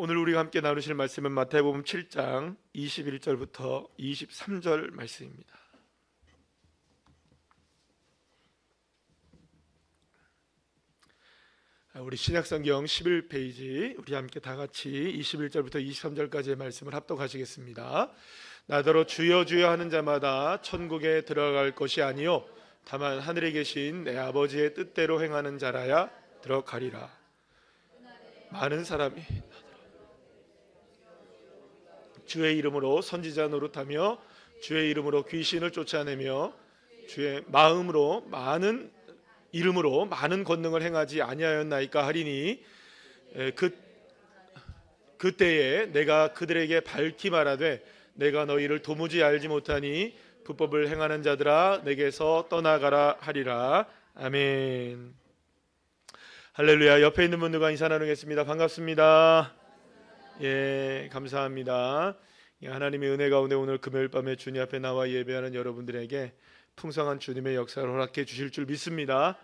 오늘 우리가 함께 나누실 말씀은 마태복음 7장 21절부터 23절 말씀입니다. 우리 신약성경 11페이지 우리 함께 다 같이 21절부터 23절까지의 말씀을 합독하시겠습니다. 나더러 주여 주여 하는 자마다 천국에 들어갈 것이 아니요 다만 하늘에 계신 내 아버지의 뜻대로 행하는 자라야 들어가리라. 많은 사람이 주의 이름으로 선지자 노릇하며 주의 이름으로 귀신을 쫓아내며 주의 많은 이름으로 많은 권능을 행하지 아니하였나이까 하리니 그때에 내가 그들에게 밝히 말하되 내가 너희를 도무지 알지 못하니 불법을 행하는 자들아 내게서 떠나가라 하리라. 아멘. 할렐루야. 옆에 있는 분들과 인사 나누겠습니다. 반갑습니다. 예, 감사합니다. 하나님의 은혜 가운데 오늘 금요일 밤에 주님 앞에 나와 예배하는 여러분들에게 풍성한 주님의 역사를 허락해 주실 줄 믿습니다.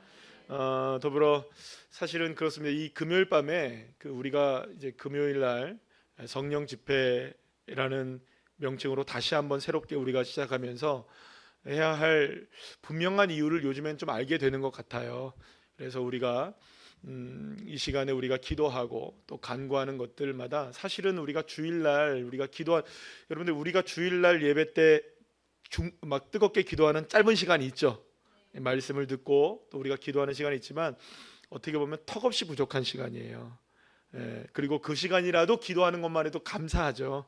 더불어 사실은 그렇습니다. 이 금요일 밤에 우리가 이제 금요일 날 성령 집회라는 명칭으로 다시 한번 새롭게 우리가 시작하면서 해야 할 분명한 이유를 요즘엔 좀 알게 되는 것 같아요. 그래서 우리가 이 시간에 우리가 기도하고 또 간구하는 것들마다 사실은 우리가 주일날 여러분들 우리가 주일날 예배 때 막 뜨겁게 기도하는 짧은 시간이 있죠. 말씀을 듣고 또 우리가 기도하는 시간이 있지만 어떻게 보면 턱없이 부족한 시간이에요. 그리고 그 시간이라도 기도하는 것만 해도 감사하죠.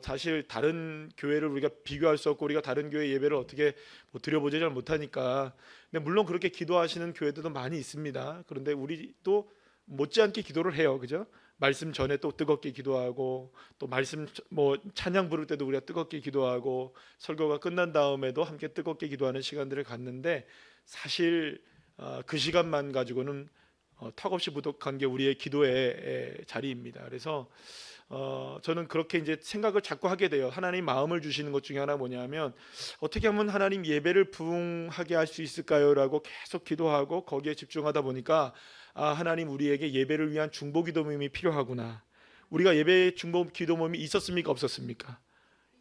사실 다른 교회를 우리가 비교할 수 없고 우리가 다른 교회 예배를 어떻게 드려보지 잘 못하니까. 근데 물론 그렇게 기도하시는 교회들도 많이 있습니다. 그런데 우리도 못지않게 기도를 해요, 그죠? 말씀 전에 또 뜨겁게 기도하고 또 말씀 찬양 부를 때도 우리가 뜨겁게 기도하고 설교가 끝난 다음에도 함께 뜨겁게 기도하는 시간들을 갖는데 사실 그 시간만 가지고는 턱없이 부족한 게 우리의 기도의 자리입니다. 그래서 저는 그렇게 이제 생각을 자꾸 하게 돼요. 하나님 마음을 주시는 것 중에 하나 뭐냐면 어떻게 하면 하나님 예배를 부응하게 할 수 있을까요? 라고 계속 기도하고 거기에 집중하다 보니까 하나님 우리에게 예배를 위한 중보 기도 모임이 필요하구나. 우리가 예배 중보 기도 모임이 있었습니까? 없었습니까?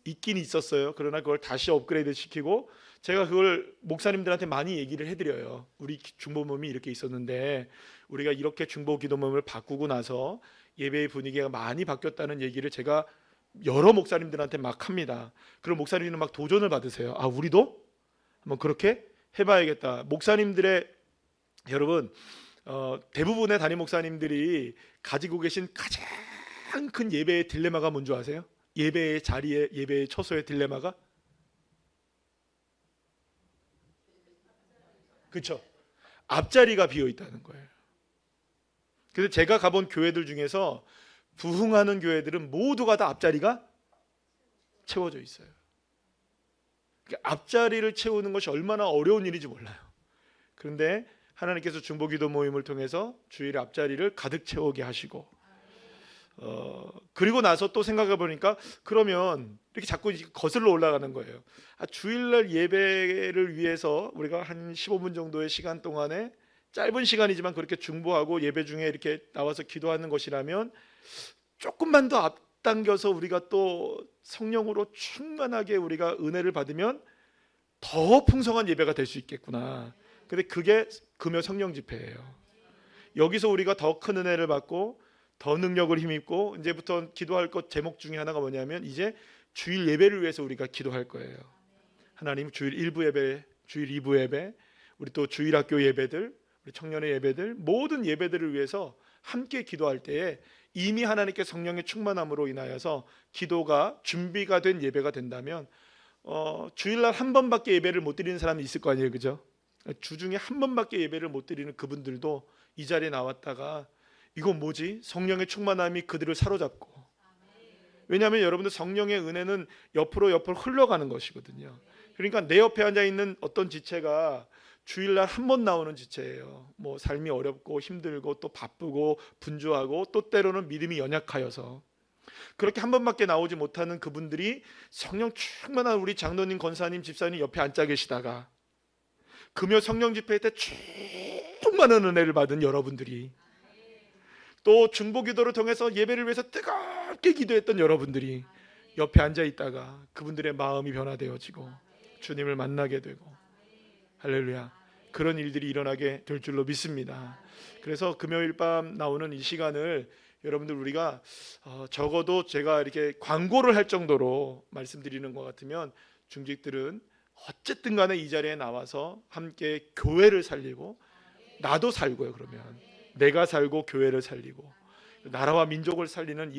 있긴 있었어요. 그러나 그걸 다시 업그레이드 시키고 제가 그걸 목사님들한테 많이 얘기를 해드려요. 우리 중보 모임이 이렇게 있었는데 우리가 이렇게 중보 기도 모임을 바꾸고 나서 예배의 분위기가 많이 바뀌었다는 얘기를 제가 여러 목사님들한테 막 합니다. 그럼 목사님들은 막 도전을 받으세요. 우리도 한번 그렇게 해봐야겠다. 목사님들의 여러분 대부분의 담임 목사님들이 가지고 계신 가장 큰 예배의 딜레마가 뭔지 아세요? 예배의 자리에 예배의 처소의 딜레마가 그렇죠. 앞자리가 비어 있다는 거예요. 그래서 제가 가본 교회들 중에서 부흥하는 교회들은 모두가 다 앞자리가 채워져 있어요. 앞자리를 채우는 것이 얼마나 어려운 일인지 몰라요. 그런데 하나님께서 중보기도 모임을 통해서 주일의 앞자리를 가득 채우게 하시고 그리고 나서 또 생각해 보니까 그러면 이렇게 자꾸 거슬러 올라가는 거예요. 주일날 예배를 위해서 우리가 한 15분 정도의 시간 동안에 짧은 시간이지만 그렇게 중보하고 예배 중에 이렇게 나와서 기도하는 것이라면 조금만 더 앞당겨서 우리가 또 성령으로 충만하게 우리가 은혜를 받으면 더 풍성한 예배가 될 수 있겠구나. 근데 그게 금요 성령 집회예요. 여기서 우리가 더 큰 은혜를 받고 더 능력을 힘입고 이제부터 기도할 것 제목 중에 하나가 뭐냐면 이제 주일 예배를 위해서 우리가 기도할 거예요. 하나님 주일 1부 예배, 주일 2부 예배, 우리 또 주일 학교 예배들, 우리 청년의 예배들 모든 예배들을 위해서 함께 기도할 때에 이미 하나님께 성령의 충만함으로 인하여서 기도가 준비가 된 예배가 된다면 주일날 한 번밖에 예배를 못 드리는 사람이 있을 거 아니에요, 그죠? 주중에 한 번밖에 예배를 못 드리는 그분들도 이 자리에 나왔다가 이거 뭐지? 성령의 충만함이 그들을 사로잡고. 왜냐하면 여러분들 성령의 은혜는 옆으로 흘러가는 것이거든요. 그러니까 내 옆에 앉아 있는 어떤 지체가 주일날 한 번 나오는 지체예요. 삶이 어렵고 힘들고 또 바쁘고 분주하고 또 때로는 믿음이 연약하여서 그렇게 한 번밖에 나오지 못하는 그분들이 성령 충만한 우리 장로님, 권사님, 집사님 옆에 앉아 계시다가 금요 성령 집회 때 충만한 은혜를 받은 여러분들이 또 중보기도를 통해서 예배를 위해서 뜨겁게 기도했던 여러분들이 옆에 앉아 있다가 그분들의 마음이 변화되어지고 주님을 만나게 되고, 할렐루야, 그런 일들이 일어나게 될 줄로 믿습니다. 그래서 금요일 밤 나오는 이 시간을 여러분들 우리가 적어도 제가 이렇게 광고를 할 정도로 말씀드리는 것 같으면 중직들은 어쨌든 간에 이 자리에 나와서 함께 교회를 살리고, 나도 살고요, 그러면 내가 살고 교회를 살리고 나라와 민족을 살리는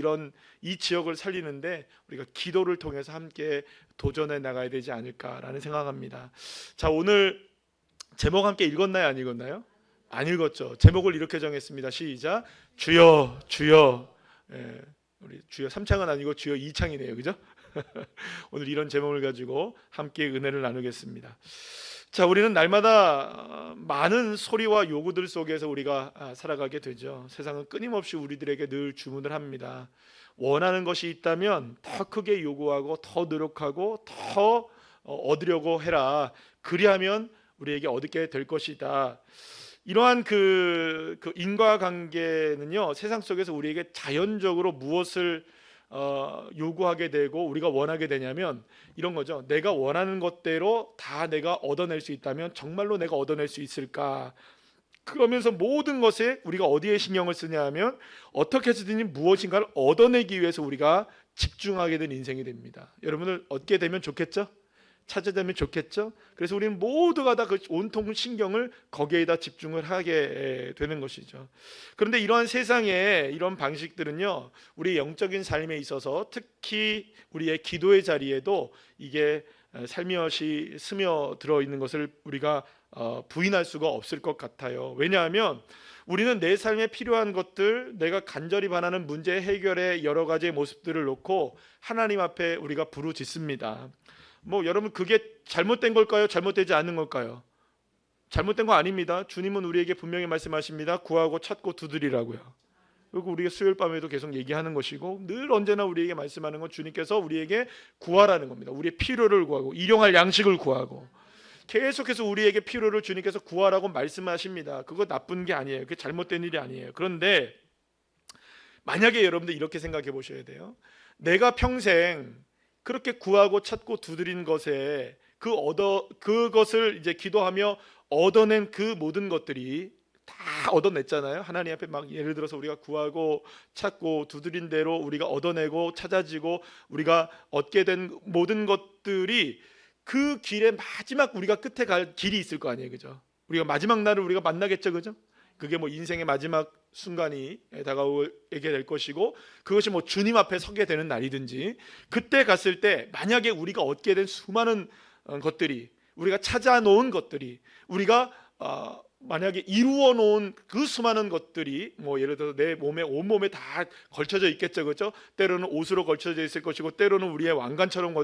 이 지역을 살리는데 우리가 기도를 통해서 함께 도전해 나가야 되지 않을까라는 생각합니다. 자, 오늘 제목 함께 읽었나요? 안 읽었나요? 안 읽었죠. 제목을 이렇게 정했습니다. 시작. 주여 주여. 우리 주여 3창은 아니고 주여 2창이네요. 그죠? 오늘 이런 제목을 가지고 함께 은혜를 나누겠습니다. 자, 우리는 날마다 많은 소리와 요구들 속에서 우리가 살아가게 되죠. 세상은 끊임없이 우리들에게 늘 주문을 합니다. 원하는 것이 있다면 더 크게 요구하고 더 노력하고 더 얻으려고 해라. 그리하면 우리에게 얻게 될 것이다. 이러한 그 인과관계는요, 세상 속에서 우리에게 자연적으로 무엇을 요구하게 되고 우리가 원하게 되냐면 이런 거죠. 내가 원하는 것대로 다 내가 얻어낼 수 있다면 정말로 내가 얻어낼 수 있을까? 그러면서 모든 것에 우리가 어디에 신경을 쓰냐 하면 어떻게 해서든 무엇인가를 얻어내기 위해서 우리가 집중하게 된 인생이 됩니다. 여러분들 얻게 되면 좋겠죠? 찾아되면 좋겠죠? 그래서 우리는 모두가 다 그 온통 신경을 거기에다 집중을 하게 되는 것이죠. 그런데 이러한 세상의 이런 방식들은요, 우리 영적인 삶에 있어서 특히 우리의 기도의 자리에도 이게 살며시 스며들어 있는 것을 우리가 부인할 수가 없을 것 같아요. 왜냐하면 우리는 내 삶에 필요한 것들, 내가 간절히 바라는 문제 해결의 여러 가지의 모습들을 놓고 하나님 앞에 우리가 부르짖습니다. 여러분, 그게 잘못된 걸까요? 잘못되지 않은 걸까요? 잘못된 거 아닙니다. 주님은 우리에게 분명히 말씀하십니다. 구하고 찾고 두드리라고요. 그리고 우리가 수요일 밤에도 계속 얘기하는 것이고, 늘 언제나 우리에게 말씀하는 건 주님께서 우리에게 구하라는 겁니다. 우리의 필요를 구하고 일용할 양식을 구하고, 계속해서 우리에게 필요를 주님께서 구하라고 말씀하십니다. 그거 나쁜 게 아니에요. 그게 잘못된 일이 아니에요. 그런데 만약에 여러분들 이렇게 생각해 보셔야 돼요. 내가 평생 그렇게 구하고 찾고 두드린 것에 그것을 이제 기도하며 얻어낸 그 모든 것들이 다 얻어냈잖아요. 하나님 앞에 막 예를 들어서 우리가 구하고 찾고 두드린 대로 우리가 얻어내고 찾아지고 우리가 얻게 된 모든 것들이 그 길의 마지막 우리가 끝에 갈 길이 있을 거 아니에요, 그죠? 우리가 마지막 날을 우리가 만나겠죠, 그죠? 그게 인생의 마지막 순간이 다가오게 될 것이고, 그것이 주님 앞에 서게 되는 날이든지, 그때 갔을 때 만약에 우리가 얻게 된 수많은 것들이, 우리가 찾아놓은 것들이, 우리가 만약에 이루어 놓은 그 수많은 것들이 예를 들어서 내 몸에 온몸에 다 걸쳐져 있겠죠, 그렇죠? 때로는 옷으로 걸쳐져 있을 것이고, 때로는 우리의 왕관처럼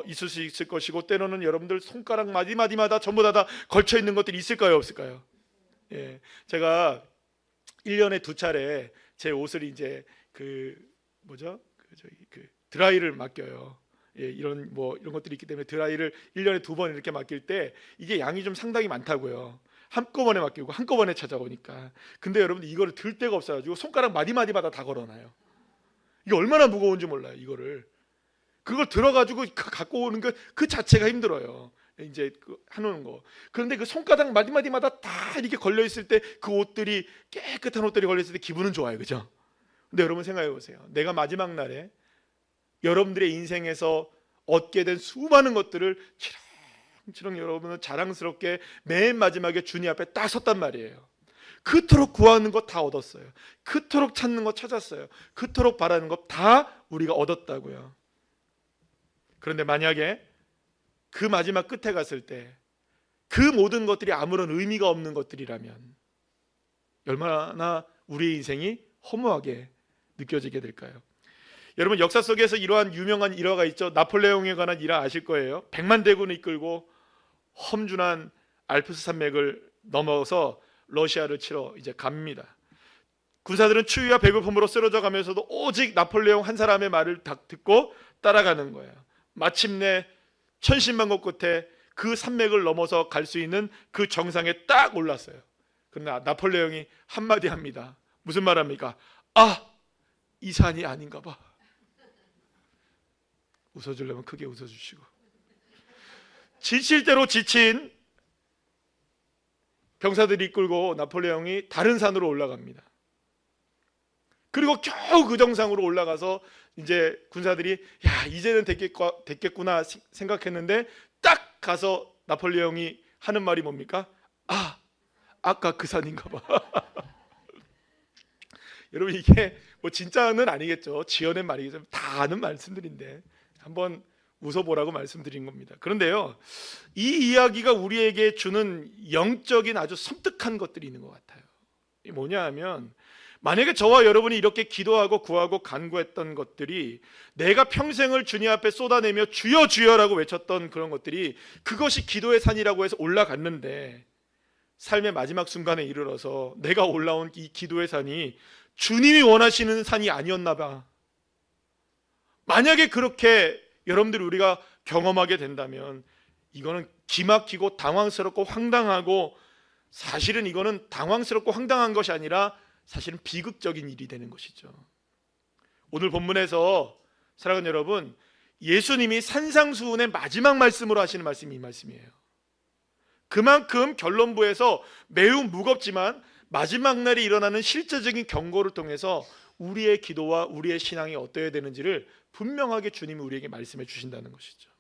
있을 수 있을 것이고, 때로는 여러분들 손가락 마디마디마다 전부 다 걸쳐 있는 것들이 있을까요, 없을까요? 예, 제가 1년에 2차례 제 옷을 이제 드라이를 맡겨요. 예, 이런 것들이 있기 때문에 드라이를 1년에 2번 이렇게 맡길 때 이게 양이 좀 상당히 많다고요. 한꺼번에 맡기고 한꺼번에 찾아오니까. 근데 여러분, 이거를 들 데가 없어가지고 손가락 마디마디마다 다 걸어놔요. 이게 얼마나 무거운지 몰라요. 그걸 들어가지고 갖고 오는 그 자체가 힘들어요. 이제 하는 거. 그런데 그 손가락 마디마디마다 다 이렇게 걸려 있을 때, 그 옷들이 깨끗한 옷들이 걸려 있을 때 기분은 좋아요, 그죠? 근데 여러분 생각해 보세요. 내가 마지막 날에 여러분들의 인생에서 얻게 된 수많은 것들을 치렁치렁 여러분은 자랑스럽게 맨 마지막에 주님 앞에 딱 섰단 말이에요. 그토록 구하는 것 다 얻었어요. 그토록 찾는 것 찾았어요. 그토록 바라는 것 다 우리가 얻었다고요. 그런데 만약에 그 마지막 끝에 갔을 때 그 모든 것들이 아무런 의미가 없는 것들이라면 얼마나 우리의 인생이 허무하게 느껴지게 될까요? 여러분, 역사 속에서 이러한 유명한 일화가 있죠. 나폴레옹에 관한 일화 아실 거예요. 100만 대군을 이끌고 험준한 알프스 산맥을 넘어서 러시아를 치러 이제 갑니다. 군사들은 추위와 배고픔으로 쓰러져 가면서도 오직 나폴레옹 한 사람의 말을 듣고 따라가는 거예요. 마침내 천신만고 끝에 그 산맥을 넘어서 갈 수 있는 그 정상에 딱 올랐어요. 그러나 나폴레옹이 한마디 합니다. 무슨 말합니까? 아, 이 산이 아닌가 봐. 웃어주려면 크게 웃어주시고. 지칠 대로 지친 병사들이 이끌고 나폴레옹이 다른 산으로 올라갑니다. 그리고 겨우 그 정상으로 올라가서 이제 군사들이 야, 이제는 됐겠구나 생각했는데 딱 가서 나폴레옹이 하는 말이 뭡니까? 아, 아까 그 산인가 봐. 여러분, 이게 뭐 진짜는 아니겠죠. 지어낸 말이겠죠. 다 아는 말씀들인데 한번 웃어보라고 말씀드린 겁니다. 그런데요, 이 이야기가 우리에게 주는 영적인 아주 섬뜩한 것들이 있는 것 같아요. 이게 뭐냐 하면, 만약에 저와 여러분이 이렇게 기도하고 구하고 간구했던 것들이 내가 평생을 주님 앞에 쏟아내며 주여 주여라고 외쳤던 그런 것들이, 그것이 기도의 산이라고 해서 올라갔는데 삶의 마지막 순간에 이르러서 내가 올라온 이 기도의 산이 주님이 원하시는 산이 아니었나 봐. 만약에 그렇게 여러분들이 우리가 경험하게 된다면 이거는 기막히고 당황스럽고 황당하고, 사실은 이거는 당황스럽고 황당한 것이 아니라 사실은 비극적인 일이 되는 것이죠. 오늘 본문에서 사랑하는 여러분, 예수님이 산상수훈의 마지막 말씀으로 하시는 말씀이 이 말씀이에요. 그만큼 결론부에서 매우 무겁지만 마지막 날에 일어나는 실제적인 경고를 통해서 우리의 기도와 우리의 신앙이 어떠해야 되는지를 분명하게 주님이 우리에게 말씀해 주신다는 것이죠.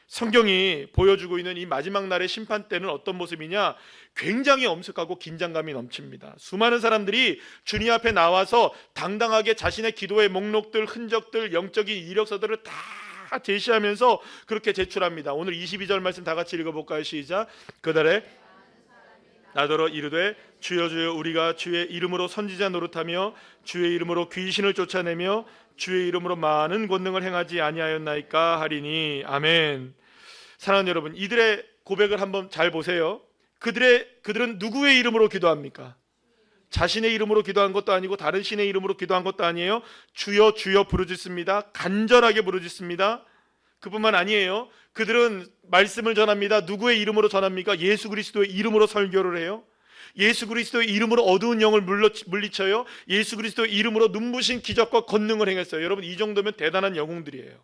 성경이 보여주고 있는 이 마지막 날의 심판 때는 어떤 모습이냐? 굉장히 엄숙하고 긴장감이 넘칩니다. 수많은 사람들이 주님 앞에 나와서 당당하게 자신의 기도의 목록들, 흔적들, 영적인 이력서들을 다 제시하면서 그렇게 제출합니다. 오늘 22절 말씀 다 같이 읽어볼까요? 시작. 그날에 나더러 이르되 주여 주여 우리가 주의 이름으로 선지자 노릇하며 주의 이름으로 귀신을 쫓아내며 주의 이름으로 많은 권능을 행하지 아니하였나이까 하리니. 아멘. 사랑하는 여러분, 이들의 고백을 한번 잘 보세요. 그들은 누구의 이름으로 기도합니까? 자신의 이름으로 기도한 것도 아니고 다른 신의 이름으로 기도한 것도 아니에요. 주여 주여 부르짖습니다. 간절하게 부르짖습니다. 그뿐만 아니에요. 그들은 말씀을 전합니다. 누구의 이름으로 전합니까? 예수 그리스도의 이름으로 설교를 해요. 예수 그리스도의 이름으로 어두운 영을 물리쳐요. 예수 그리스도의 이름으로 눈부신 기적과 권능을 행했어요. 여러분, 이 정도면 대단한 영웅들이에요.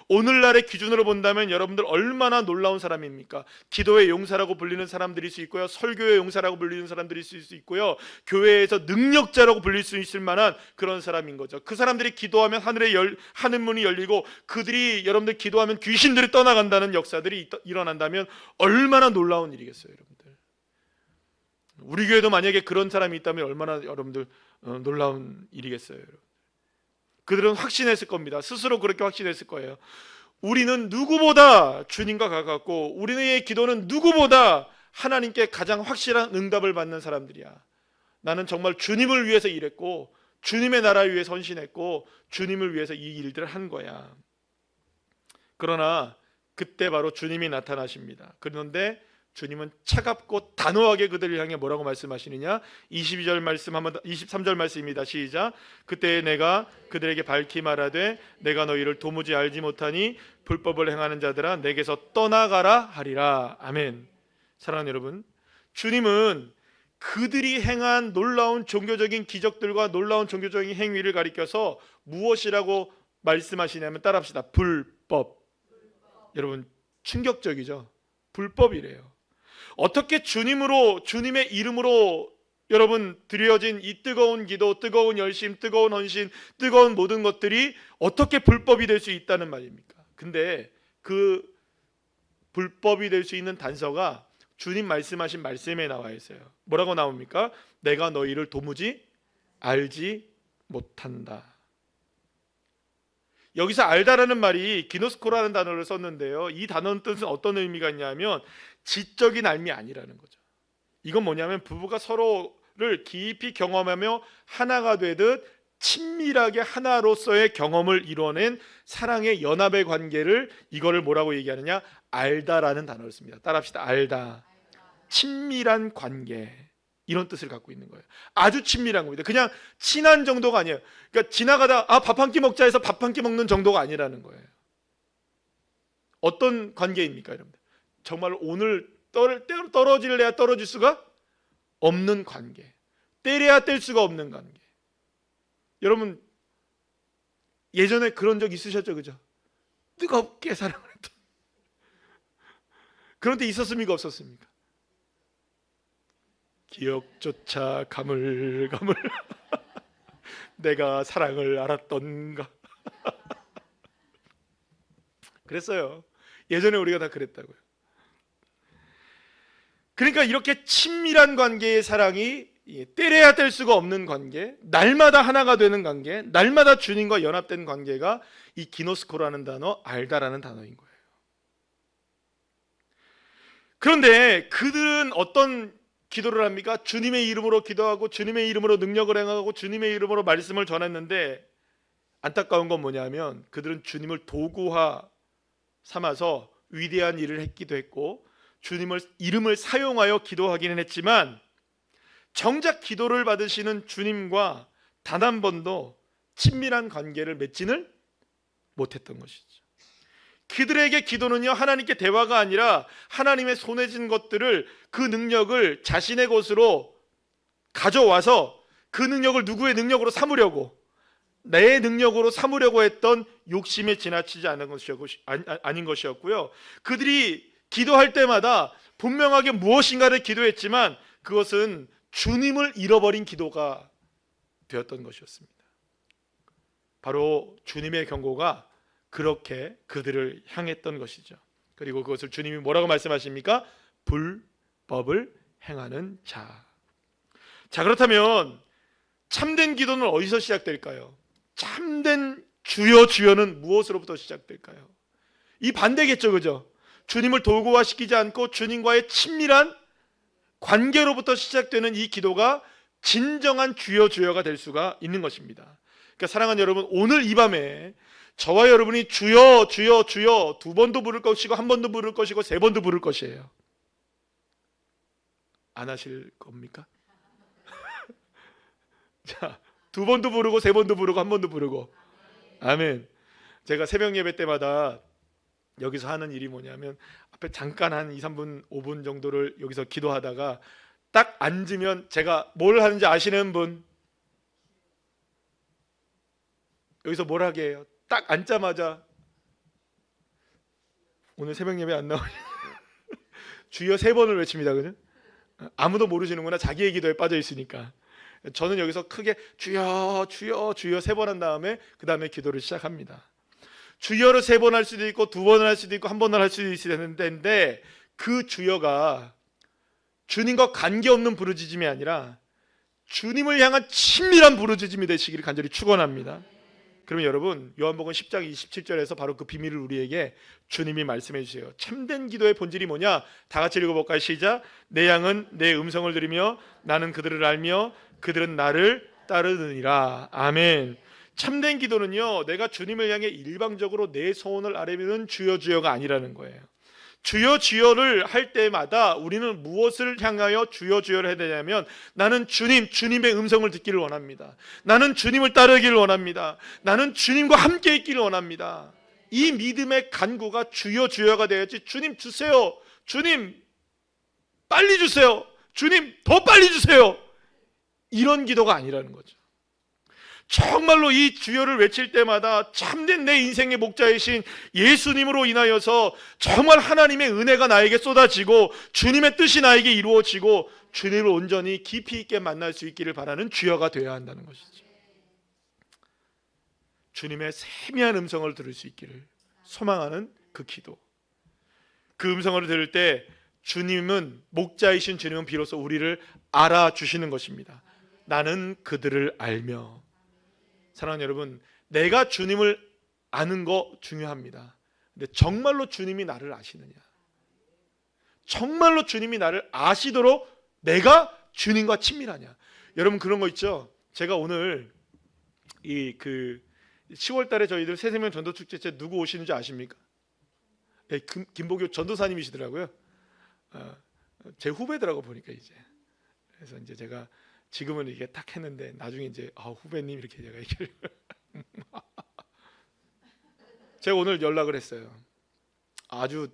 오늘날의 기준으로 본다면 여러분들 얼마나 놀라운 사람입니까? 기도의 용사라고 불리는 사람들일 수 있고요, 설교의 용사라고 불리는 사람들일 수 있고요, 교회에서 능력자라고 불릴 수 있을 만한 그런 사람인 거죠. 그 사람들이 기도하면 하늘 문이 열리고 그들이, 여러분들 기도하면 귀신들이 떠나간다는 역사들이 일어난다면 얼마나 놀라운 일이겠어요. 여러분들, 우리 교회도 만약에 그런 사람이 있다면 얼마나 여러분들 놀라운 일이겠어요. 여러분, 그들은 확신했을 겁니다. 스스로 그렇게 확신했을 거예요. 우리는 누구보다 주님과 가깝고 우리의 기도는 누구보다 하나님께 가장 확실한 응답을 받는 사람들이야. 나는 정말 주님을 위해서 일했고 주님의 나라를 위해 헌신했고 주님을 위해서 이 일들을 한 거야. 그러나 그때 바로 주님이 나타나십니다. 그런데 주님은 차갑고 단호하게 그들을 향해 뭐라고 말씀하시느냐? 22절 말씀 한번 23절 말씀입니다. 시작. 그때 내가 그들에게 밝히 말하되 내가 너희를 도무지 알지 못하니 불법을 행하는 자들아 내게서 떠나가라 하리라. 아멘. 사랑하는 여러분, 주님은 그들이 행한 놀라운 종교적인 기적들과 놀라운 종교적인 행위를 가리켜서 무엇이라고 말씀하시냐면, 따라합시다. 불법. 여러분, 충격적이죠. 불법이래요. 어떻게 주님의 이름으로 여러분 드려진 이 뜨거운 기도, 뜨거운 열심, 뜨거운 헌신, 뜨거운 모든 것들이 어떻게 불법이 될 수 있다는 말입니까? 근데 그 불법이 될 수 있는 단서가 주님 말씀하신 말씀에 나와 있어요. 뭐라고 나옵니까? 내가 너희를 도무지 알지 못한다. 여기서 알다라는 말이 기노스코라는 단어를 썼는데요, 이 단어의 뜻은 어떤 의미가 있냐면 지적인 알미 아니라는 거죠. 이건 뭐냐면 부부가 서로를 깊이 경험하며 하나가 되듯 친밀하게 하나로서의 경험을 이뤄낸 사랑의 연합의 관계를, 이거를 뭐라고 얘기하느냐? 알다라는 단어를 씁니다. 따라합시다. 알다. 친밀한 관계, 이런 뜻을 갖고 있는 거예요. 아주 친밀한 겁니다. 그냥 친한 정도가 아니에요. 그러니까 지나가다 밥 한 끼 먹자 해서 밥 한 끼 먹는 정도가 아니라는 거예요. 어떤 관계입니까, 여러분들? 정말 오늘 떨어질래야 떨어질 수가 없는 관계. 때려야 뗄 수가 없는 관계. 여러분 예전에 그런 적 있으셨죠, 그죠? 뜨겁게 사랑을 했던 그런 때 있었습니까, 없었습니까? 기억조차 가물가물 내가 사랑을 알았던가. 그랬어요. 예전에 우리가 다 그랬다고요. 그러니까 이렇게 친밀한 관계의 사랑이 때려야 뗄 수가 없는 관계, 날마다 하나가 되는 관계, 날마다 주님과 연합된 관계가 이 기노스코라는 단어, 알다라는 단어인 거예요. 그런데 그들은 어떤 기도를 합니까? 주님의 이름으로 기도하고 주님의 이름으로 능력을 행하고 주님의 이름으로 말씀을 전했는데, 안타까운 건 뭐냐면 그들은 주님을 도구화 삼아서 위대한 일을 했기도 했고 주님을 이름을 사용하여 기도하기는 했지만, 정작 기도를 받으시는 주님과 단 한 번도 친밀한 관계를 맺지는 못했던 것이죠. 그들에게 기도는요, 하나님께 대화가 아니라 하나님의 손에 쥔 것들을, 그 능력을 자신의 것으로 가져와서 그 능력을 누구의 능력으로 삼으려고, 내 능력으로 삼으려고 했던 욕심에 지나치지 아닌 것이었고요. 그들이 기도할 때마다 분명하게 무엇인가를 기도했지만 그것은 주님을 잃어버린 기도가 되었던 것이었습니다. 바로 주님의 경고가 그렇게 그들을 향했던 것이죠. 그리고 그것을 주님이 뭐라고 말씀하십니까? 불법을 행하는 자. 자, 그렇다면 참된 기도는 어디서 시작될까요? 참된 주여 주여는 무엇으로부터 시작될까요? 이 반대겠죠, 그죠? 주님을 도구화시키지 않고 주님과의 친밀한 관계로부터 시작되는 이 기도가 진정한 주여 주여가 될 수가 있는 것입니다. 그러니까 사랑하는 여러분, 오늘 이 밤에 저와 여러분이 주여 주여 주여 두 번도 부를 것이고 한 번도 부를 것이고 세 번도 부를 것이에요. 안 하실 겁니까? 자, 두 번도 부르고 세 번도 부르고 한 번도 부르고. 아멘. 제가 새벽 예배 때마다 여기서 하는 일이 뭐냐면 앞에 잠깐 한 2, 3분, 5분 정도를 여기서 기도하다가 딱 앉으면, 제가 뭘 하는지 아시는 분? 여기서 뭘 하게 해요? 딱 앉자마자 오늘 새벽 예배 안 나오냐? 주여 3번을 외칩니다. 그죠? 아무도 모르시는구나. 자기의 기도에 빠져 있으니까. 저는 여기서 크게 주여 주여 주여 3번 한 다음에 그 다음에 기도를 시작합니다. 주여를 3번 할 수도 있고 2번을 할 수도 있고 1번을 할 수도 있는데, 그 주여가 주님과 관계없는 부르짖음이 아니라 주님을 향한 친밀한 부르짖음이 되시기를 간절히 축원합니다. 그러면 여러분, 요한복음 10장 27절에서 바로 그 비밀을 우리에게 주님이 말씀해 주세요. 참된 기도의 본질이 뭐냐? 다 같이 읽어볼까요? 시작. 내 양은 내 음성을 들으며 나는 그들을 알며 그들은 나를 따르느니라. 아멘. 참된 기도는요, 내가 주님을 향해 일방적으로 내 소원을 아뢰는 주여 주여가 아니라는 거예요. 주여 주여를 할 때마다 우리는 무엇을 향하여 주여 주여를 해야 되냐면, 나는 주님의 음성을 듣기를 원합니다. 나는 주님을 따르기를 원합니다. 나는 주님과 함께 있기를 원합니다. 이 믿음의 간구가 주여 주여가 되어야지, 주님 주세요, 주님 빨리 주세요, 주님 더 빨리 주세요, 이런 기도가 아니라는 거죠. 정말로 이 주여를 외칠 때마다 참된 내 인생의 목자이신 예수님으로 인하여서 정말 하나님의 은혜가 나에게 쏟아지고 주님의 뜻이 나에게 이루어지고 주님을 온전히 깊이 있게 만날 수 있기를 바라는 주여가 되어야 한다는 것이죠. 주님의 세미한 음성을 들을 수 있기를 소망하는 그 기도. 그 음성을 들을 때 주님은, 목자이신 주님은 비로소 우리를 알아주시는 것입니다. 나는 그들을 알며. 사랑하는 여러분, 내가 주님을 아는 거 중요합니다. 근데 정말로 주님이 나를 아시느냐? 정말로 주님이 나를 아시도록 내가 주님과 친밀하냐? 여러분, 그런 거 있죠? 제가 오늘 10월 달에 저희들 새생명 전도축제 때 누구 오시는지 아십니까? 네, 김보교 전도사님이시더라고요. 제 후배더라고 보니까 이제. 그래서 이제 제가 지금은 이게 딱 했는데 나중에 이제 후배님 이렇게 제가 얘기를 제가 오늘 연락을 했어요. 아주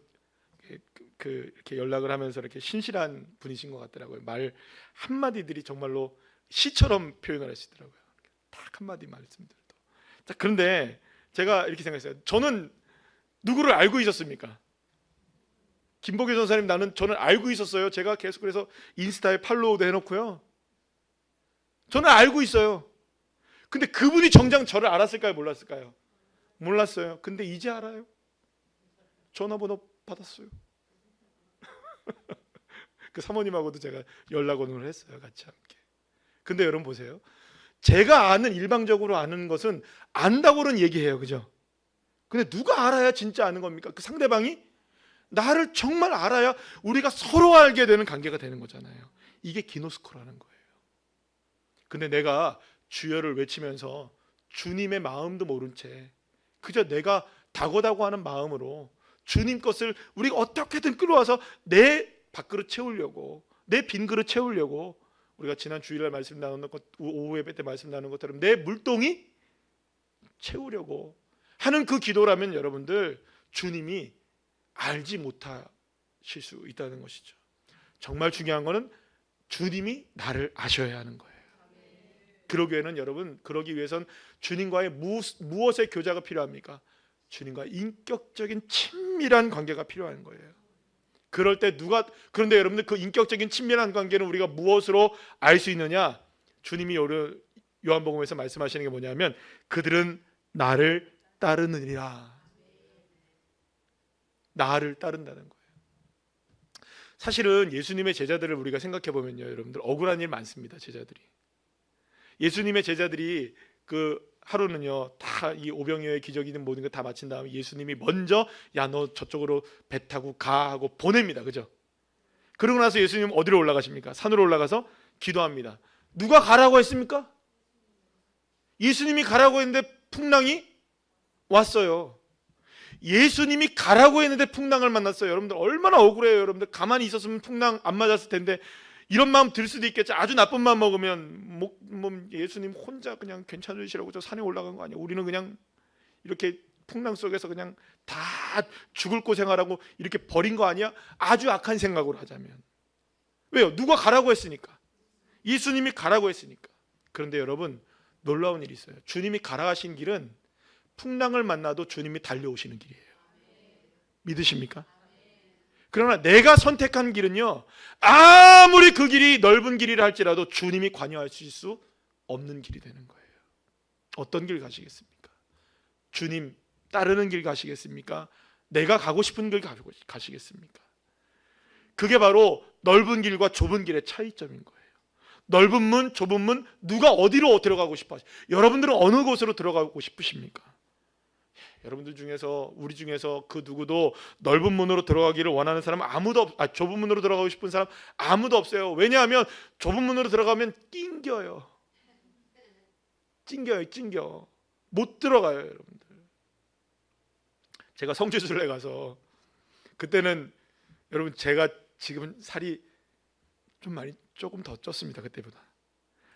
이렇게 연락을 하면서 이렇게 신실한 분이신 것 같더라고요. 말 한마디들이 정말로 시처럼 표현을 하시더라고요. 딱 한마디 말씀들도. 자, 그런데 제가 이렇게 생각했어요. 저는 누구를 알고 있었습니까? 김복희 전사님 저는 알고 있었어요. 제가 계속 그래서 인스타에 팔로우도 해놓고요. 저는 알고 있어요. 근데 그분이 정작 저를 알았을까요? 몰랐을까요? 몰랐어요. 근데 이제 알아요. 전화번호 받았어요. 그 사모님하고도 제가 연락원을 했어요. 같이 함께. 근데 여러분 보세요. 제가 아는, 일방적으로 아는 것은 안다고는 얘기해요. 그죠? 근데 누가 알아야 진짜 아는 겁니까? 그 상대방이 나를 정말 알아야 우리가 서로 알게 되는 관계가 되는 거잖아요. 이게 기노스코라는 거예요. 근데 내가 주여를 외치면서 주님의 마음도 모른 채 그저 내가 다고다고하는 마음으로 주님 것을 우리가 어떻게든 끌어와서 내 밥그릇 채우려고, 내 빈 그릇 채우려고, 우리가 지난 주일날 말씀 나누는 것, 오후 예배 때 말씀 나누는 것처럼 내 물동이 채우려고 하는 그 기도라면 여러분들 주님이 알지 못하실 수 있다는 것이죠. 정말 중요한 거는 주님이 나를 아셔야 하는 거예요. 그러기에는 여러분, 그러기 위해선 주님과의 무엇의 교제가 필요합니까? 주님과 인격적인 친밀한 관계가 필요한 거예요. 그럴 때 그런데 여러분들 그 인격적인 친밀한 관계는 우리가 무엇으로 알 수 있느냐? 주님이 요한복음에서 말씀하시는 게 뭐냐면 그들은 나를 따르느니라. 나를 따른다는 거예요. 사실은 예수님의 제자들을 우리가 생각해 보면요, 여러분들 억울한 일 많습니다. 제자들이. 예수님의 제자들이 하루는요 다 이 오병이어의 기적이든 모든 거 다 마친 다음에 예수님이 먼저 야 너 저쪽으로 배 타고 가 하고 보냅니다. 그죠? 그러고 나서 예수님 어디로 올라가십니까? 산으로 올라가서 기도합니다. 누가 가라고 했습니까? 예수님이 가라고 했는데 풍랑이 왔어요. 예수님이 가라고 했는데 풍랑을 만났어요. 여러분들 얼마나 억울해요. 여러분들 가만히 있었으면 풍랑 안 맞았을 텐데 이런 마음 들 수도 있겠죠. 아주 나쁜 마음 먹으면 예수님 혼자 그냥 괜찮으시라고 저 산에 올라간 거 아니에요. 우리는 그냥 이렇게 풍랑 속에서 그냥 다 죽을 고생하라고 이렇게 버린 거 아니야? 아주 악한 생각으로 하자면. 왜요? 누가 가라고 했으니까. 예수님이 가라고 했으니까. 그런데 여러분 놀라운 일이 있어요. 주님이 가라 하신 길은 풍랑을 만나도 주님이 달려오시는 길이에요. 믿으십니까? 그러나 내가 선택한 길은요, 아무리 그 길이 넓은 길이라 할지라도 주님이 관여하실 수 없는 길이 되는 거예요. 어떤 길 가시겠습니까? 주님 따르는 길 가시겠습니까? 내가 가고 싶은 길 가시겠습니까? 그게 바로 넓은 길과 좁은 길의 차이점인 거예요. 넓은 문, 좁은 문, 누가 어디로 들어가고 싶어 하세요? 여러분들은 어느 곳으로 들어가고 싶으십니까? 여러분들 중에서, 우리 중에서 그 누구도 넓은 문으로 들어가기를 원하는 사람 좁은 문으로 들어가고 싶은 사람 아무도 없어요. 왜냐하면 좁은 문으로 들어가면 낑겨요. 찡겨. 못 들어가요, 여러분들. 제가 성지순례 가서 그때는 여러분 제가 지금은 살이 조금 더 쪘습니다. 그때보다.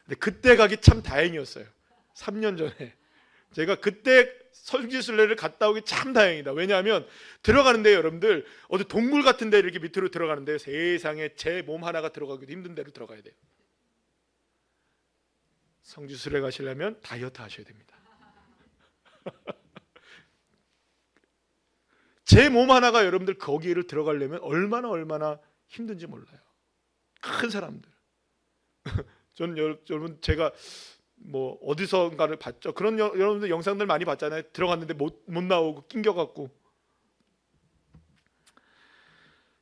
근데 그때 가기 참 다행이었어요. 3년 전에. 제가 그때 성지순례를 갔다 오기 참 다행이다. 왜냐하면 들어가는데 여러분들 어디 동굴 같은 데 이렇게 밑으로 들어가는데 세상에 제 몸 하나가 들어가기도 힘든 데로 들어가야 돼요. 성지순례 가시려면 다이어트 하셔야 됩니다. 제 몸 하나가 여러분들 거기를 들어가려면 얼마나 힘든지 몰라요. 큰 사람들. 저는 여러분 제가 어디선가를 봤죠. 그런 여러분들 영상들 많이 봤잖아요. 들어갔는데 못 나오고 낑겨갖고.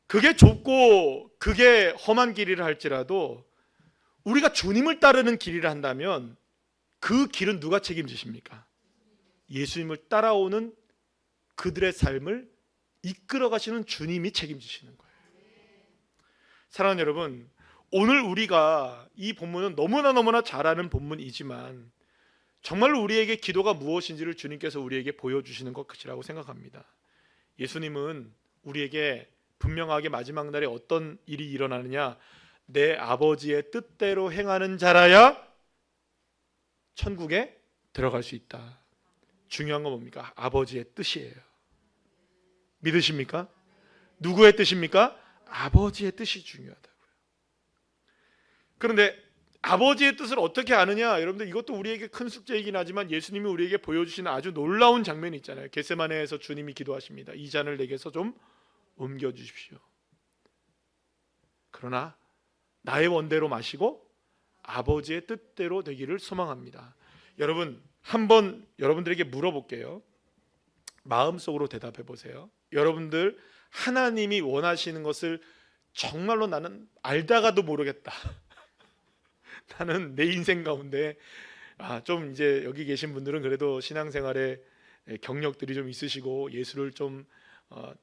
그게 좁고 그게 험한 길이라 할지라도 우리가 주님을 따르는 길이라 한다면 그 길은 누가 책임지십니까? 예수님을 따라오는 그들의 삶을 이끌어 가시는 주님이 책임지시는 거예요. 사랑하는 여러분, 오늘 우리가 이 본문은 너무나 잘 아는 본문이지만 정말로 우리에게 기도가 무엇인지를 주님께서 우리에게 보여주시는 것이라고 생각합니다. 예수님은 우리에게 분명하게 마지막 날에 어떤 일이 일어나느냐, 내 아버지의 뜻대로 행하는 자라야 천국에 들어갈 수 있다. 중요한 건 뭡니까? 아버지의 뜻이에요. 믿으십니까? 누구의 뜻입니까? 아버지의 뜻이 중요하다고요. 그런데 아버지의 뜻을 어떻게 아느냐? 여러분들 이것도 우리에게 큰 숙제이긴 하지만 예수님이 우리에게 보여주시는 아주 놀라운 장면이 있잖아요. 겟세마네에서 주님이 기도하십니다. 이 잔을 내게서 좀 옮겨주십시오. 그러나 나의 원대로 마시고 아버지의 뜻대로 되기를 소망합니다. 여러분, 한번 여러분들에게 물어볼게요. 마음속으로 대답해 보세요. 여러분들 하나님이 원하시는 것을 정말로 나는 알다가도 모르겠다. 나는 내 인생 가운데 좀 이제 여기 계신 분들은 그래도 신앙생활에 경력들이 좀 있으시고 예수를 좀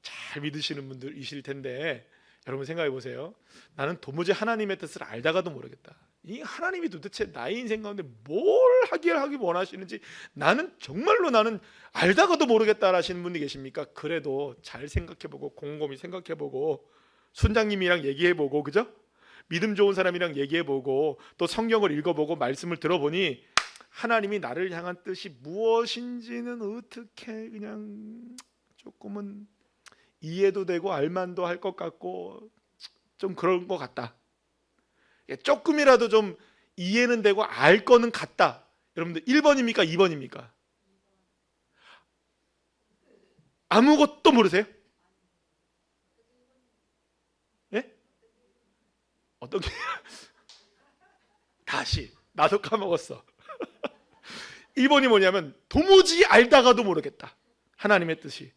잘 믿으시는 분들이실 텐데, 여러분 생각해 보세요. 나는 도무지 하나님의 뜻을 알다가도 모르겠다. 이 하나님이 도대체 나의 인생 가운데 뭘 하기 원하시는지 정말로 나는 알다가도 모르겠다 하시는 분이 계십니까? 그래도 잘 생각해보고 곰곰이 생각해보고 순장님이랑 얘기해보고, 그죠? 믿음 좋은 사람이랑 얘기해보고 또 성경을 읽어보고 말씀을 들어보니 하나님이 나를 향한 뜻이 무엇인지는 어떻게 그냥 조금은 이해도 되고 알만도 할 것 같고 좀 그런 것 같다. 조금이라도 좀 이해는 되고 알 거는 같다. 여러분들 1번입니까? 2번입니까? 아무것도 모르세요? 예? 어떤 게? 다시 나도 까먹었어. 1번이 뭐냐면 도무지 알다가도 모르겠다. 하나님의 뜻이.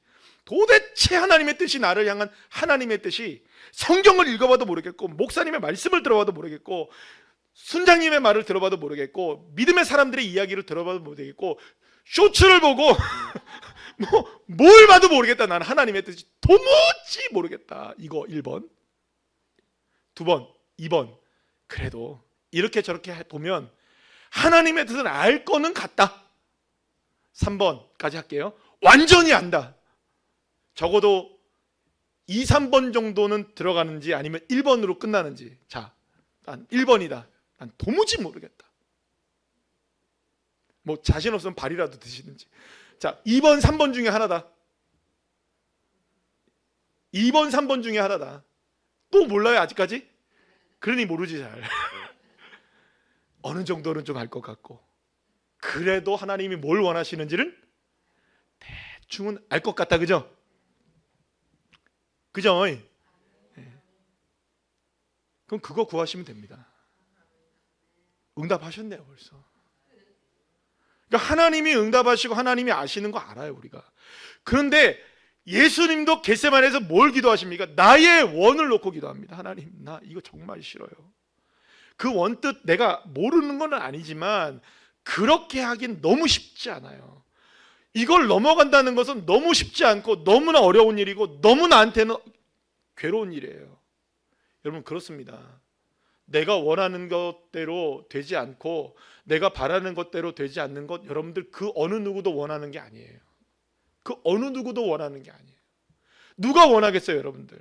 도대체 하나님의 뜻이, 나를 향한 하나님의 뜻이 성경을 읽어봐도 모르겠고 목사님의 말씀을 들어봐도 모르겠고 순장님의 말을 들어봐도 모르겠고 믿음의 사람들의 이야기를 들어봐도 모르겠고 쇼츠를 보고 뭘 봐도 모르겠다. 나는 하나님의 뜻이 도무지 모르겠다. 이거 1번. 2번, 2번. 그래도 이렇게 저렇게 보면 하나님의 뜻은 알 거는 같다. 3번까지 할게요. 완전히 안다. 적어도 2, 3번 정도는 들어가는지 아니면 1번으로 끝나는지. 자, 난 1번이다. 난 도무지 모르겠다. 뭐 자신 없으면 발이라도 드시든지. 자, 2번, 3번 중에 하나다. 2번, 3번 중에 하나다. 또 몰라요 아직까지? 그러니 모르지 잘. 어느 정도는 좀 알 것 같고 그래도 하나님이 뭘 원하시는지를 대충은 알 것 같다. 그죠? 그죠? 네. 그럼 그거 구하시면 됩니다. 응답하셨네요 벌써. 그러니까 하나님이 응답하시고 하나님이 아시는 거 알아요 우리가. 그런데 예수님도 겟세마네에서 뭘 기도하십니까? 나의 원을 놓고 기도합니다. 하나님, 나 이거 정말 싫어요. 그 원뜻 내가 모르는 건 아니지만 그렇게 하긴 너무 쉽지 않아요. 이걸 넘어간다는 것은 너무 쉽지 않고 너무나 어려운 일이고 너무 나한테는 괴로운 일이에요. 여러분 그렇습니다. 내가 원하는 것대로 되지 않고 내가 바라는 것대로 되지 않는 것, 여러분들 그 어느 누구도 원하는 게 아니에요. 그 어느 누구도 원하는 게 아니에요. 누가 원하겠어요 여러분들?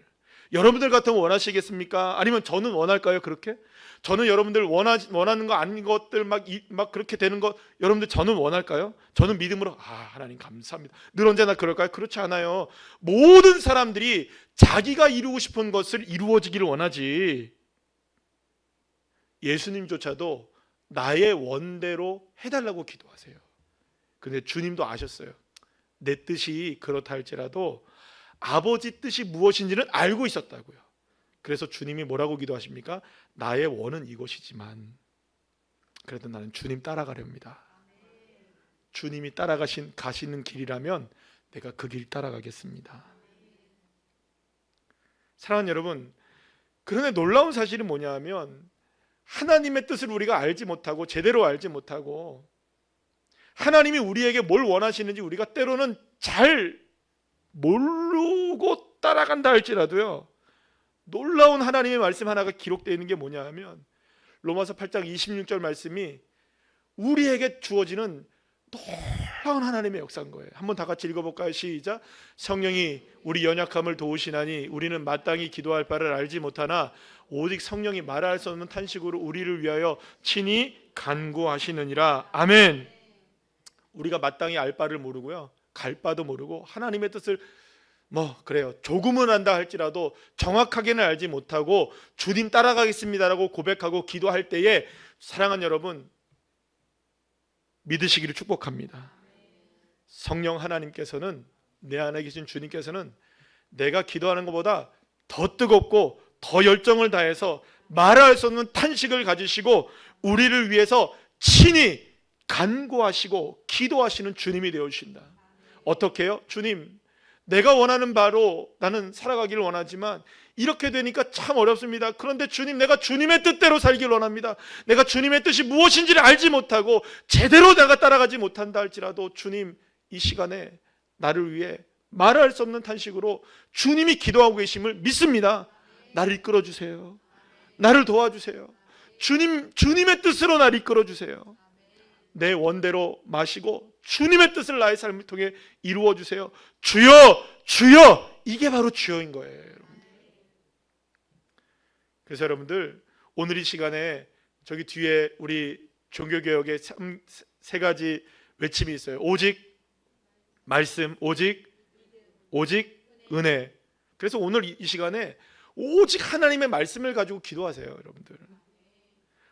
여러분들 같으면 원하시겠습니까? 아니면 저는 원할까요 그렇게? 저는 여러분들 원하는 거 아닌 것들 막 그렇게 되는 것 여러분들 저는 원할까요? 저는 믿음으로 하나님 감사합니다. 늘 언제나 그럴까요? 그렇지 않아요. 모든 사람들이 자기가 이루고 싶은 것을 이루어지기를 원하지 예수님조차도 나의 원대로 해달라고 기도하세요. 그런데 주님도 아셨어요. 내 뜻이 그렇다 할지라도 아버지 뜻이 무엇인지는 알고 있었다고요. 그래서 주님이 뭐라고 기도하십니까? 나의 원은 이것이지만 그래도 나는 주님 따라가렵니다. 주님이 가시는 길이라면 내가 그 길 따라가겠습니다. 사랑하는 여러분, 그런데 놀라운 사실은 뭐냐 하면 하나님의 뜻을 우리가 알지 못하고 제대로 알지 못하고 하나님이 우리에게 뭘 원하시는지 우리가 때로는 잘 모르고 따라간다 할지라도요, 놀라운 하나님의 말씀 하나가 기록되어 있는 게 뭐냐 하면 로마서 8장 26절 말씀이 우리에게 주어지는 놀라운 하나님의 역사인 거예요. 한번 다 같이 읽어볼까요? 시작. 성령이 우리 연약함을 도우시나니 우리는 마땅히 기도할 바를 알지 못하나 오직 성령이 말할 수 없는 탄식으로 우리를 위하여 친히 간구하시느니라. 아멘. 우리가 마땅히 알 바를 모르고요, 갈 바도 모르고 하나님의 뜻을 그래요. 조금은 안다 할지라도 정확하게는 알지 못하고 주님 따라가겠습니다라고 고백하고 기도할 때에 사랑하는 여러분, 믿으시기를 축복합니다. 성령 하나님께서는, 내 안에 계신 주님께서는 내가 기도하는 것보다 더 뜨겁고 더 열정을 다해서 말할 수 없는 탄식을 가지시고 우리를 위해서 친히 간구하시고 기도하시는 주님이 되어주신다. 어떻게 해요? 주님, 내가 원하는 바로 나는 살아가기를 원하지만 이렇게 되니까 참 어렵습니다. 그런데 주님, 내가 주님의 뜻대로 살기를 원합니다. 내가 주님의 뜻이 무엇인지를 알지 못하고 제대로 내가 따라가지 못한다 할지라도 주님, 이 시간에 나를 위해 말할 수 없는 탄식으로 주님이 기도하고 계심을 믿습니다. 나를 이끌어 주세요. 나를 도와주세요. 주님의 뜻으로 나를 이끌어 주세요. 내 원대로 마시고 주님의 뜻을 나의 삶을 통해 이루어 주세요. 주여, 주여, 이게 바로 주여인 거예요, 여러분들. 그래서 여러분들, 오늘 이 시간에 저기 뒤에 우리 종교개혁의 세 가지 외침이 있어요. 오직 말씀, 오직 은혜. 그래서 오늘 이 시간에 오직 하나님의 말씀을 가지고 기도하세요, 여러분들.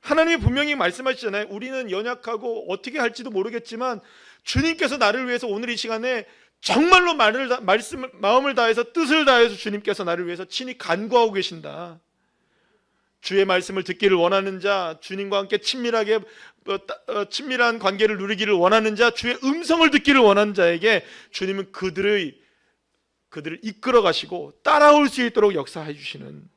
하나님이 분명히 말씀하시잖아요. 우리는 연약하고 어떻게 할지도 모르겠지만 주님께서 나를 위해서 오늘 이 시간에 정말로 마음을 다해서 뜻을 다해서 주님께서 나를 위해서 친히 간구하고 계신다. 주의 말씀을 듣기를 원하는 자, 주님과 함께 친밀한 관계를 누리기를 원하는 자, 주의 음성을 듣기를 원하는 자에게 주님은 그들을 이끌어 가시고 따라올 수 있도록 역사해 주시는.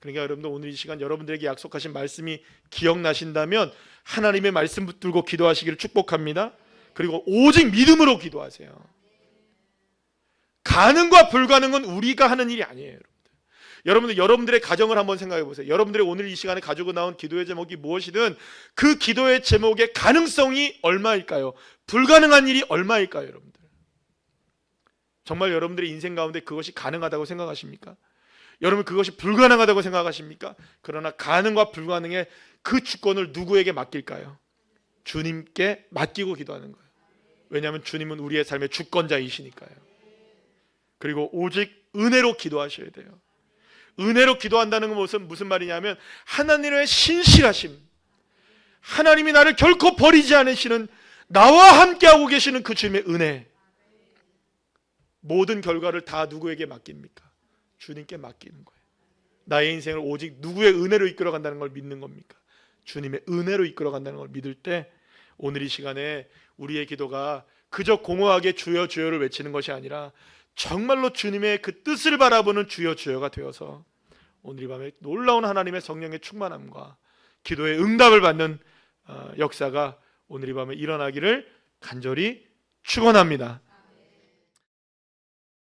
그러니까 여러분들, 오늘 이 시간 여러분들에게 약속하신 말씀이 기억나신다면 하나님의 말씀 붙들고 기도하시기를 축복합니다. 그리고 오직 믿음으로 기도하세요. 가능과 불가능은 우리가 하는 일이 아니에요. 여러분들의 가정을 한번 생각해 보세요. 여러분들의 오늘 이 시간에 가지고 나온 기도의 제목이 무엇이든 그 기도의 제목의 가능성이 얼마일까요? 불가능한 일이 얼마일까요, 여러분들? 정말 여러분들의 인생 가운데 그것이 가능하다고 생각하십니까? 여러분, 그것이 불가능하다고 생각하십니까? 그러나 가능과 불가능의 그 주권을 누구에게 맡길까요? 주님께 맡기고 기도하는 거예요. 왜냐하면 주님은 우리의 삶의 주권자이시니까요. 그리고 오직 은혜로 기도하셔야 돼요. 은혜로 기도한다는 것은 무슨 말이냐면 하나님의 신실하심, 하나님이 나를 결코 버리지 않으시는, 나와 함께하고 계시는 그 주님의 은혜. 모든 결과를 다 누구에게 맡깁니까? 주님께 맡기는 거예요. 나의 인생을 오직 누구의 은혜로 이끌어간다는 걸 믿는 겁니까? 주님의 은혜로 이끌어간다는 걸 믿을 때 오늘 이 시간에 우리의 기도가 그저 공허하게 주여 주여를 외치는 것이 아니라 정말로 주님의 그 뜻을 바라보는 주여 주여가 되어서 오늘 이 밤에 놀라운 하나님의 성령의 충만함과 기도의 응답을 받는 역사가 오늘 이 밤에 일어나기를 간절히 축원합니다.